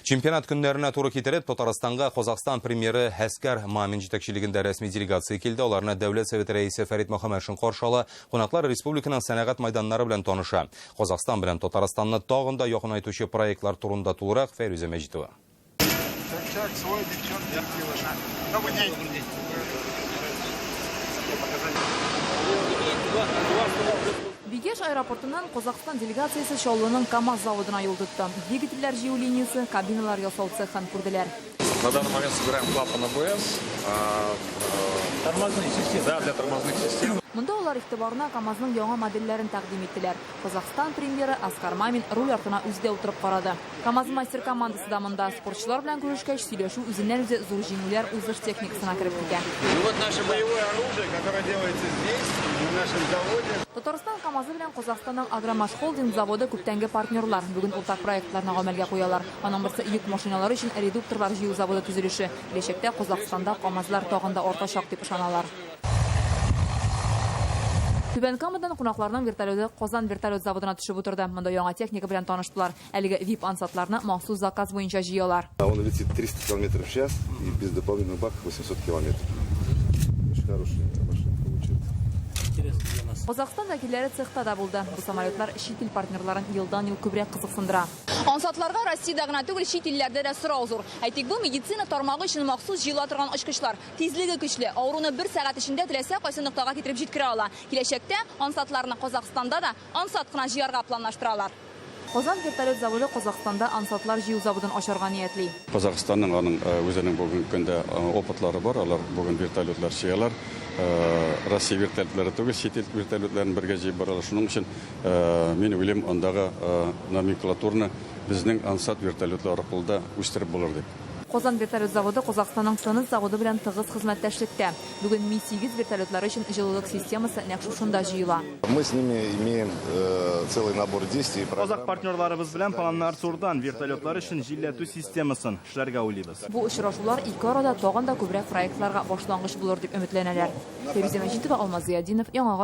Чемпионат күннәренә туры китереп, Татарстанга Қазақстан премьері Әскәр Мамин җитәкчелегендә рәсми делегация килде. Аларны Дәүләт Советы рәисе Фәрит Мөхәммәтшин каршылады. Кунаклар республиканың сәнәгать майданнары белән таныша. Қазақстан белән Татарстанны тагын да якынайтучы проектлар турында тулырак Фәрүзә Мәҗитова. Бигеш аэропортынан Қазақстан делегациясы Шаулының КАМАЗ заводына юл тотты. Двигательләр җыю линиясы, кабиналар ясау цехын күрделәр. На данный момент собираем клапан АБС, тормозные системы, да, для тормозных систем. Монда улар игътибарына КАМАЗның яңа модельләрен тәкъдим иттеләр. Казахстан премьеры Әскәр Мамин руль артына үздә утырып карады. КАМАЗ мастер командасы да монда спортчылар белән күрешкәч сөйләшү үзеннән-үзе зур җиңүләр узыш техникасына кереп китә. Вот наше боевое оружие, которое делается здесь, в нашем заводе. Татарстан КАМАЗы белән Казахстанның Агромаш холдинг заводы күптәнге партнерлар. Бүген уртак проектларны гамәлгә куялар. Аның берсе йөк машиналары өчен редукторлар җыю заводы төзелеше. Киләчәктә Казахстанда КАМАЗлар тагын да артачак дип ышаналар. Түбән Камадан кунакларның вертолеты Казан вертолет заводына төшеп утырды. Монда яңа техника белән таныштылар. Әлеге VIP ансатларны махсус заказ буенча җыялар. Он летит 300 км в час и без дополнительных баков 800 км. Очень хорошая машина получилась. Казахстан вәкилләре цехта да булды. Бу самолетлар чит ил партнерларын елдан-ел күбрәк кызыксындыра. Ансатларга Россиядә гына түгел, чит илләрдә дә сорау зур. Әйтик, бу медицина тармагы өчен махсус җыела торган очкычлар. Тизлеге көчле, авыруны 1 сәгать эчендә теләсә кайсы ноктага китереп җиткерә ала. Киләчәктә ансатларны Казахстанда да ансат кына җыярга планлаштыралар. Казан вертолет заводы Казахстанда ансатлар җыю заводын ачарга ниятли. Казахстанның аның үзенең бүгенге көндә опытлары бар. Алар бүген вертолетлар җыялар. Россия вертолетлары түгел, чит ил вертолетларын бергә җыеп баралар. Шуның өчен мин уйлыйм, андагы номенклатураны безнең ансат вертолетлар аркылы үстереп булыр дип. Казан вертолет заводы Казахстанның Сыныс заводы белән тыгыз хезмәттәшлектә. Бүген Ми-8 вертолетлары өчен җылылык системасы нәкъ шушында җыела. Мы с ними имеем целый набор действий. Казак партнерларыбыз белән планнар турдан вертолетлар өчен җилләтү системасын эшләргә уйлыйбыз. Бу очрашулар ике арада тагын да күбрәк проектларга башлангыч булыр дип өметләнәләр. Фәрүзә Мәҗитова, Алмаз Зиядинов, Яңа